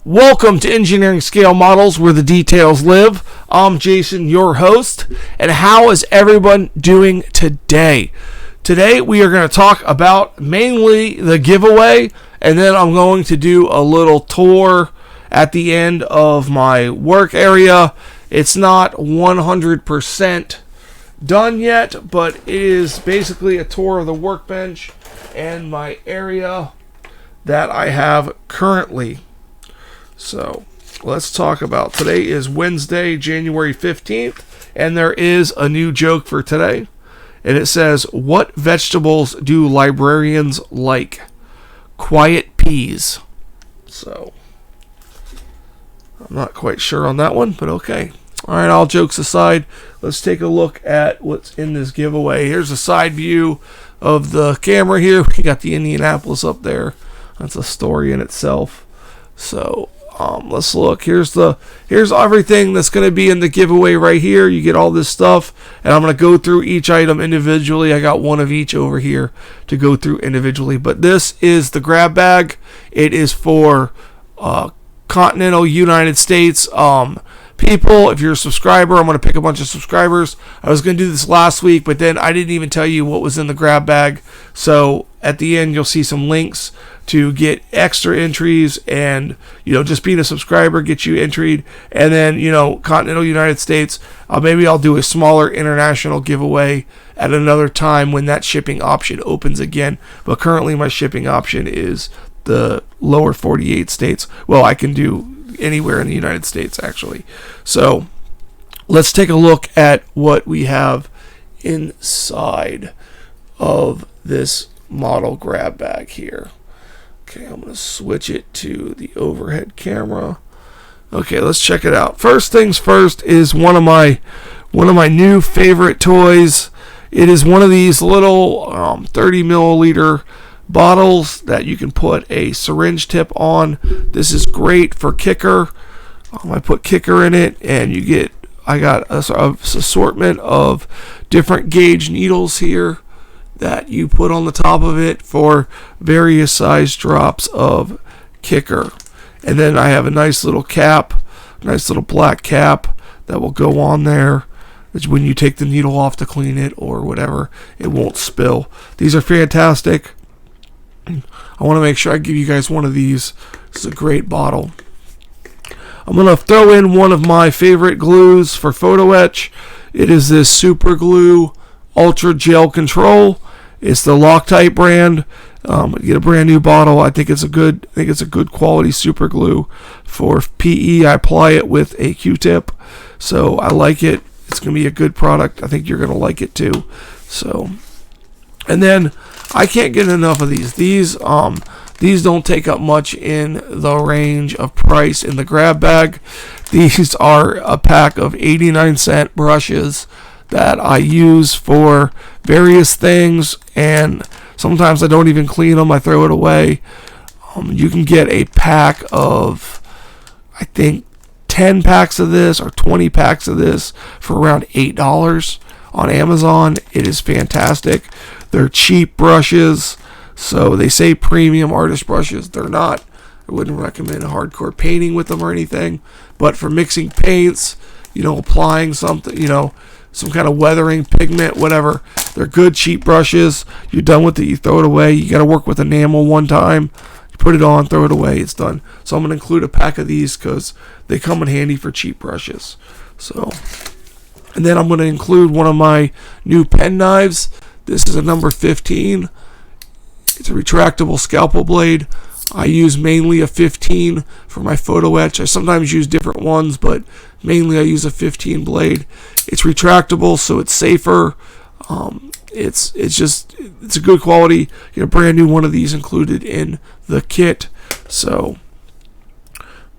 Welcome to Engineering Scale Models, where the details live. I'm Jason, your host, and how is everyone doing today? Today we are going to talk about mainly the giveaway, and then I'm going to do a little tour at the end of my work area. It's not 100% done yet, but it is basically a tour of the workbench and my area that I have currently. So let's talk about today is Wednesday, January 15th, and there is a new joke for today. And it says, what vegetables do librarians like? Quiet peas. So I'm not quite sure on that one, but okay. All right, all jokes aside, let's take a look at what's in this giveaway. Here's a side view of the camera here. We got the Indianapolis up there. That's a story in itself. So let's look. Here's everything that's going to be in the giveaway right here. You get all this stuff, and I'm going to go through each item individually. I got one of each over here to go through individually. But this is the grab bag. It is for continental United States people. If you're a subscriber, I'm going to pick a bunch of subscribers. I was going to do this last week, but then I didn't even tell you what was in the grab bag. So at the end, you'll see some links to get extra entries, and just being a subscriber gets you entered. And then continental United States, maybe I'll do a smaller international giveaway at another time when that shipping option opens again. But currently my shipping option is the lower 48 states. Well, I can do anywhere in the United States, actually. So let's take a look at what we have inside of this model grab bag here. Okay, I'm going to switch it to the overhead camera. Okay, let's check it out. First things first is one of my new favorite toys. It is one of these little 30 milliliter bottles that you can put a syringe tip on. This is great for kicker. I put kicker in it, and I got a assortment of different gauge needles here that you put on the top of it for various size drops of kicker. And then I have a nice little cap, nice little black cap that will go on there. Which when you take the needle off to clean it or whatever, it won't spill. These are fantastic. I want to make sure I give you guys one of these. This is a great bottle. I'm going to throw in one of my favorite glues for photo etch. It is this Super Glue Ultra Gel Control. It's the Loctite brand. You get a brand new bottle. I think it's a good quality super glue for PE. I apply it with a Q-tip, so I like it. It's going to be a good product. I think you're going to like it too. So, and then I can't get enough of these. These don't take up much in the range of price in the grab bag. These are a pack of 89-cent brushes that I use for various things, and sometimes I don't even clean them. I throw it away. You can get a pack of, I think, 10 packs of this or 20 packs of this for around $8 on Amazon. It is fantastic. They're cheap brushes, so they say premium artist brushes. They're not. I wouldn't recommend hardcore painting with them or anything, but for mixing paints, applying something, some kind of weathering pigment, whatever, they're good cheap brushes. You're done with it, you throw it away. You got to work with enamel one time, you put it on, throw it away, it's done. So I'm going to include a pack of these because they come in handy for cheap brushes. So, and then I'm going to include one of my new pen knives. This is a number 15. It's a retractable scalpel blade. I use mainly a 15 for my photo etch. I sometimes use different ones, but mainly I use a 15 blade. It's retractable, so it's safer. It's a good quality. You get a brand new one of these included in the kit. So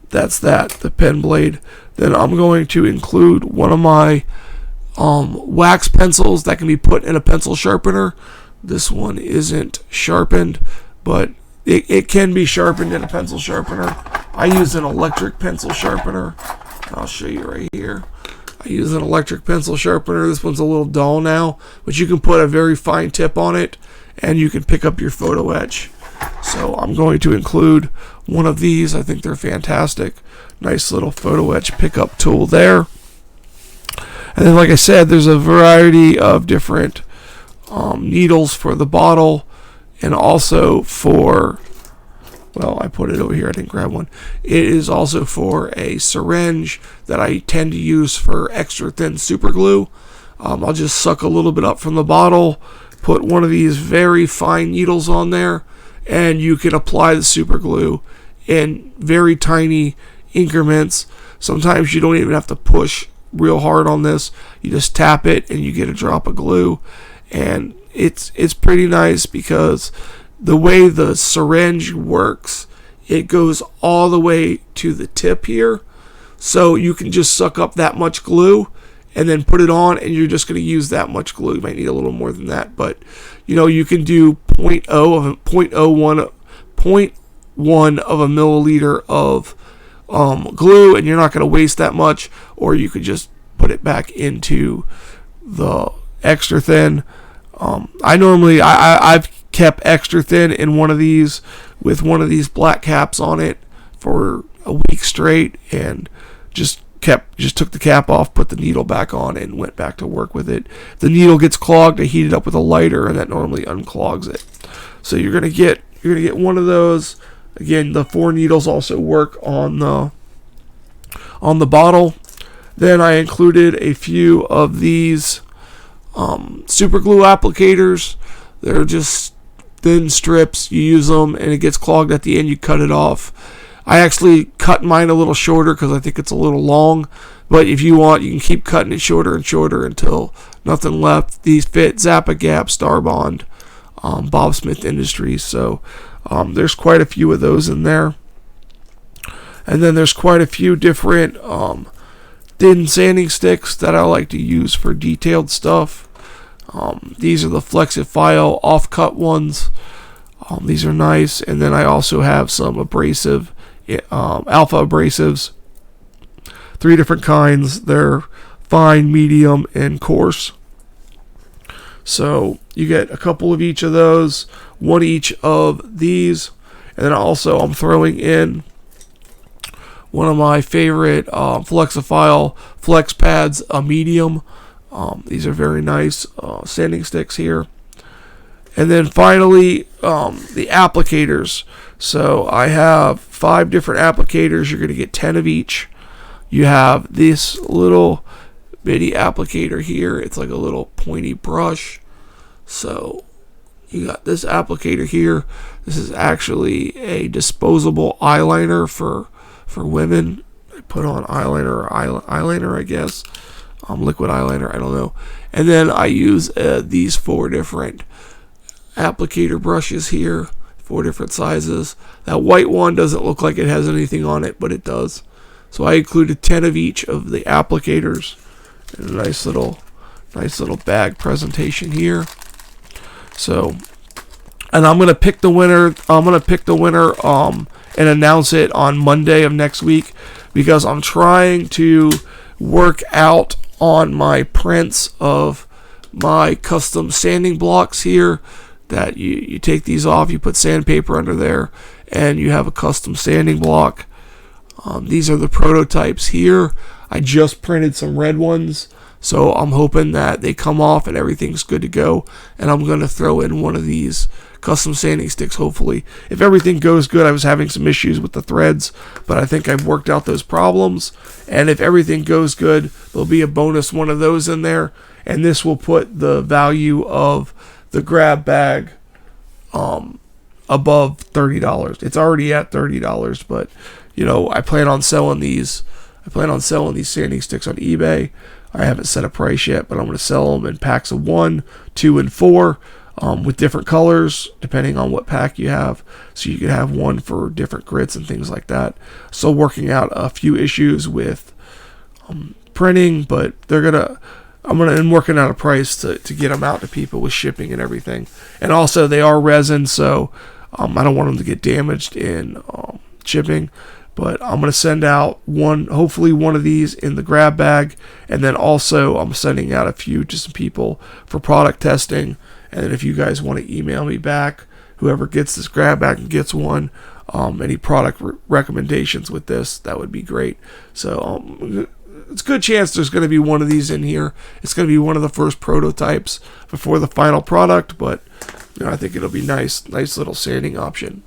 that's the pen blade. Then I'm going to include one of my wax pencils that can be put in a pencil sharpener. This one isn't sharpened, but it can be sharpened in a pencil sharpener. I use an electric pencil sharpener. I'll show you right here. I use an electric pencil sharpener. This one's a little dull now, but you can put a very fine tip on it, and you can pick up your photo etch. So I'm going to include one of these. I think they're fantastic. Nice little photo etch pickup tool there. And then, like I said, there's a variety of different needles for the bottle, and also for, well, I put it over here, I didn't grab one. It is also for a syringe that I tend to use for extra thin super glue. I'll just suck a little bit up from the bottle, put one of these very fine needles on there, and you can apply the super glue in very tiny increments. Sometimes you don't even have to push real hard on this. You just tap it and you get a drop of glue, and it's pretty nice because the way the syringe works, it goes all the way to the tip here, so you can just suck up that much glue and then put it on, and you're just going to use that much glue. You might need a little more than that, but you can do 0.1 of a milliliter of glue, and you're not going to waste that much. Or you could just put it back into the extra thin. I've kept extra thin in one of these with one of these black caps on it for a week straight, and just took the cap off, put the needle back on, and went back to work with it. The needle gets clogged, I heat it up with a lighter, and that normally unclogs it. So you're gonna get one of those. Again, the 4 needles also work on the bottle. Then I included a few of these super glue applicators. They're just thin strips. You use them, and it gets clogged at the end. You cut it off. I actually cut mine a little shorter because I think it's a little long. But if you want, you can keep cutting it shorter and shorter until nothing left. These fit Zappa Gap, Starbond, Bob Smith Industries. So there's quite a few of those in there. And then there's quite a few different thin sanding sticks that I like to use for detailed stuff. These are the Flexifile off-cut ones. These are nice. And then I also have some abrasive, alpha abrasives. 3 different kinds. They're fine, medium, and coarse. So you get a couple of each of those, 1 each of these. And then also I'm throwing in one of my favorite Flexifile Flex Pads, a medium. These are very nice sanding sticks here. And then finally, the applicators. So I have 5 different applicators. You're going to get 10 of each. You have this little bitty applicator here. It's like a little pointy brush. So you got this applicator here. This is actually a disposable eyeliner for women. I put on eyeliner, I guess. Liquid eyeliner, I don't know. And then I use these 4 different applicator brushes here, 4 different sizes. That white one doesn't look like it has anything on it, but it does. So I included 10 of each of the applicators in a nice little bag presentation here. So, and I'm gonna pick the winner. And announce it on Monday of next week, because I'm trying to work out on my prints of my custom sanding blocks here. That you take these off, you put sandpaper under there, and you have a custom sanding block. These are the prototypes here. I just printed some red ones, so I'm hoping that they come off and everything's good to go. And I'm going to throw in one of these custom sanding sticks, hopefully. If everything goes good, I was having some issues with the threads, but I think I've worked out those problems. And if everything goes good, there'll be a bonus one of those in there. And this will put the value of the grab bag above $30. It's already at $30, but I plan on selling these. I plan on selling these sanding sticks on eBay. I haven't set a price yet, but I'm going to sell them in packs of 1, 2, and 4 with different colors depending on what pack you have. So you can have one for different grits and things like that. So working out a few issues with printing, but I'm working out a price to get them out to people with shipping and everything. And also they are resin, so I don't want them to get damaged in shipping. But I'm going to send out hopefully one of these in the grab bag. And then also I'm sending out a few to some people for product testing. And then if you guys want to email me back whoever gets this grab bag and gets one, any product recommendations with this, that would be great. So it's a good chance there's going to be one of these in here. It's going to be one of the first prototypes before the final product, but I think it'll be nice little sanding option.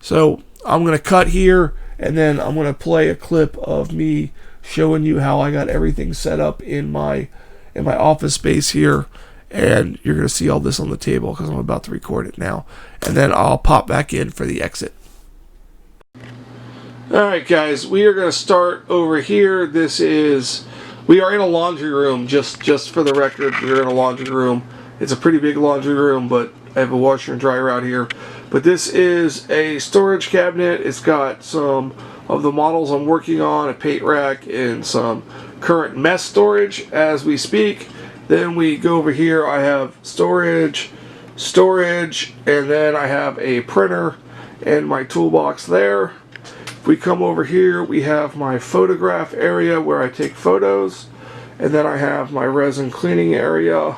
So I'm going to cut here, and then I'm going to play a clip of me showing you how I got everything set up in my office space here, and you're going to see all this on the table because I'm about to record it now, and then I'll pop back in for the exit. Alright guys, we are going to start over here. We are in a laundry room, just for the record. We're in a laundry room. It's a pretty big laundry room, but I have a washer and dryer out here. But this is a storage cabinet. It's got some of the models I'm working on, a paint rack, and some current mess storage as we speak. Then we go over here, I have storage, and then I have a printer and my toolbox there. If we come over here, we have my photograph area where I take photos, and then I have my resin cleaning area,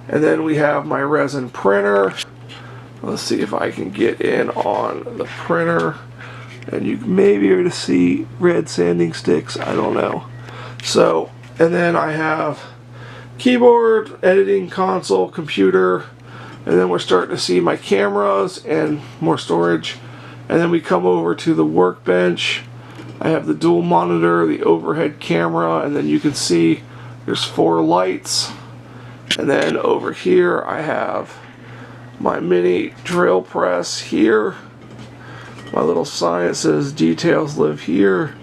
and then we have my resin printer. Let's see if I can get in on the printer, and you may be able to see red sanding sticks, I don't know. So, and then I have keyboard, editing console, computer, and then we're starting to see my cameras and more storage. And then we come over to the workbench. I have the dual monitor, the overhead camera, and then you can see there's 4 lights. And then over here I have my mini drill press here. My little sign that says details live here.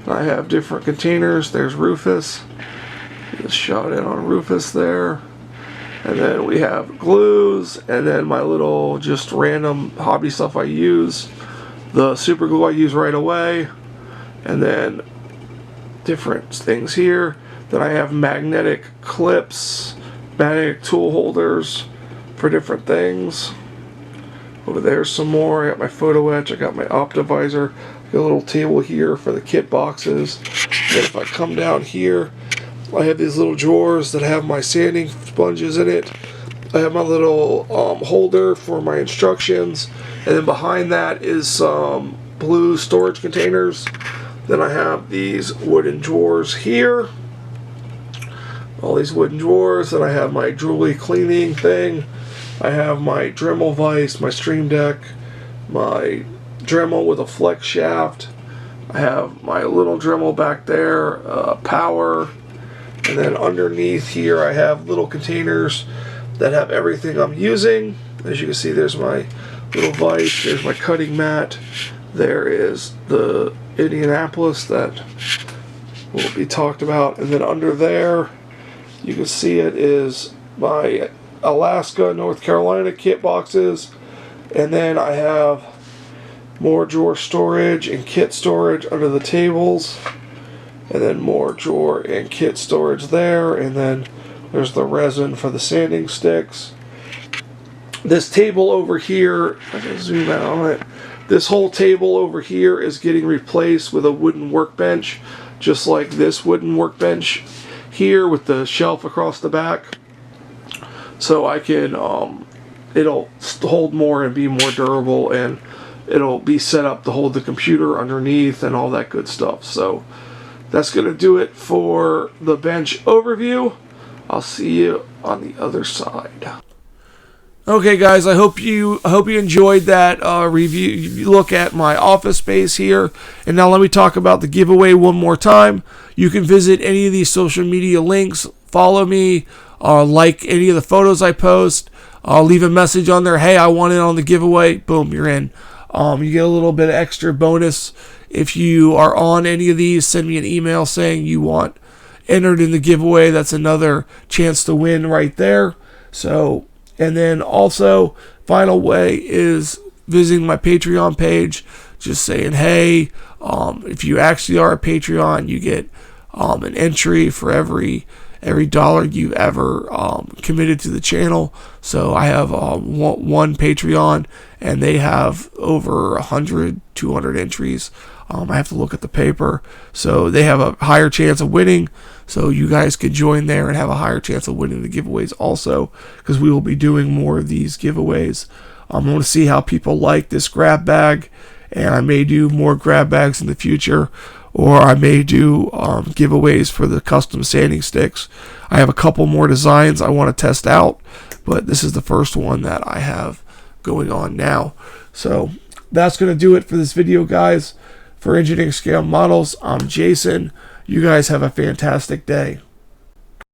And I have different containers. There's Rufus. Just shot in on Rufus there. And then we have glues, and then my little just random hobby stuff I use. The super glue I use right away. And then different things here. Then I have magnetic clips, magnetic tool holders for different things. Over there's some more. I got my photo etch, I got my Optivisor, I got a little table here for the kit boxes. Then if I come down here, I have these little drawers that have my sanding sponges in it. I have my little holder for my instructions, and then behind that is some blue storage containers. Then I have these wooden drawers here. All these wooden drawers. Then I have my Drooly cleaning thing. I have my Dremel vise, my Stream Deck, my Dremel with a flex shaft. I have my little Dremel back there, power. And then underneath here I have little containers that have everything I'm using. As you can see, there's my little vise, there's my cutting mat, there is the Indianapolis that will be talked about, and then under there you can see it is my Alaska, North Carolina kit boxes, and then I have more drawer storage and kit storage under the tables. And then more drawer and kit storage there. And then there's the resin for the sanding sticks. This table over here, I can zoom out on it. This whole table over here is getting replaced with a wooden workbench, just like this wooden workbench here with the shelf across the back. So I can, it'll hold more and be more durable, and it'll be set up to hold the computer underneath and all that good stuff. So that's going to do it for the bench overview. I'll see you on the other side. Okay, guys, I hope you enjoyed that review. You look at my office space here. And now let me talk about the giveaway one more time. You can visit any of these social media links. Follow me. Like any of the photos I post. Leave a message on there. Hey, I want in on the giveaway. Boom, you're in. You get a little bit of extra bonus. If you are on any of these, send me an email saying you want entered in the giveaway. That's another chance to win right there. So, and then also, final way is visiting my Patreon page, just saying, hey, if you actually are a Patreon, you get an entry for every dollar you've ever committed to the channel. So I have one Patreon, and they have over 100, 200 entries. I have to look at the paper. So they have a higher chance of winning. So you guys could join there and have a higher chance of winning the giveaways also, because we will be doing more of these giveaways I'm going to see how people like this grab bag, and I may do more grab bags in the future, or I may do giveaways for the custom sanding sticks. I have a couple more designs I want to test out, but this is the first one that I have going on now. So that's going to do it for this video, guys. For Engineering Scale Models, I'm Jason. You guys have a fantastic day.